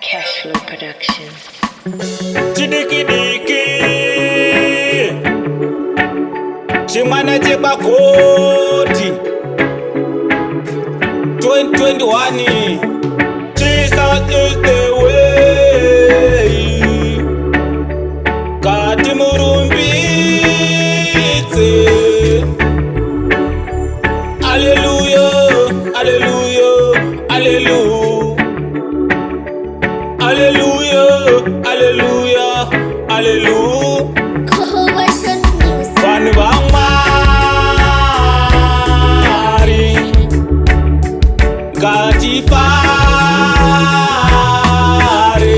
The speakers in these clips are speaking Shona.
Cashflow Production. Chidiki diki chimwana chepakoti 2021 Jesus is the way. Kati murumbidze. Hallelujah, hallelujah, hallelujah. Hallelujah, hallelujah, hallelujah. Coalition Music. Vanhu vaMwari ngatifare,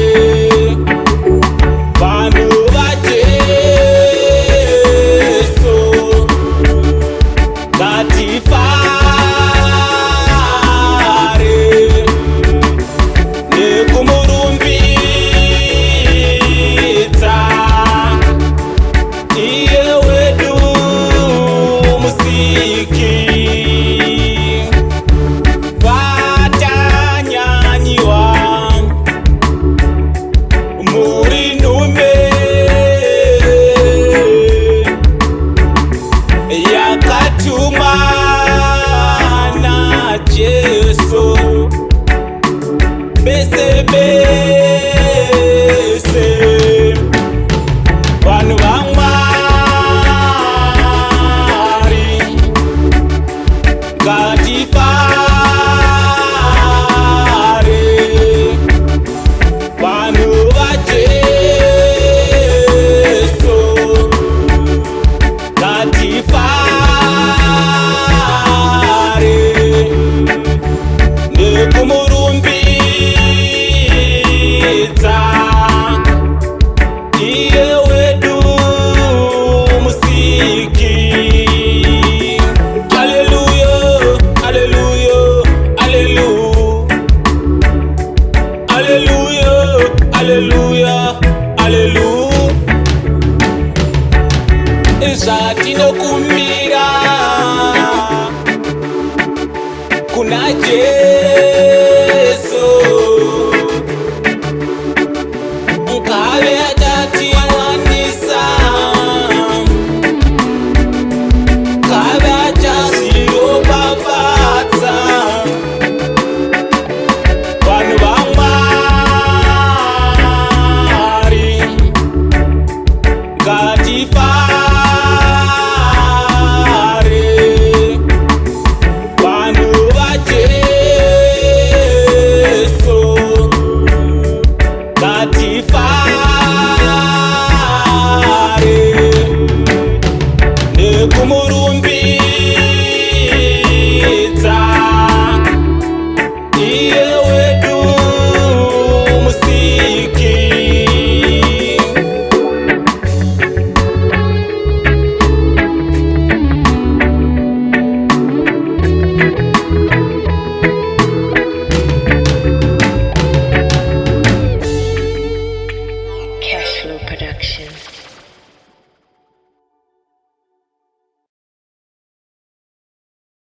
vanhu vaJesu ngatifare nekumurumbidza iye wedu musiki. Vatanyanyiwa muri nhume yakatumwa naJesu bese bese. Vanhu vaMwari ngatifare, vanhu vaJesu ngatifare nekumurumbidza iye wedu musiki. Hallelujah, hallelujah, hallelujah. Hallelujah, hallelujah, hallelujah.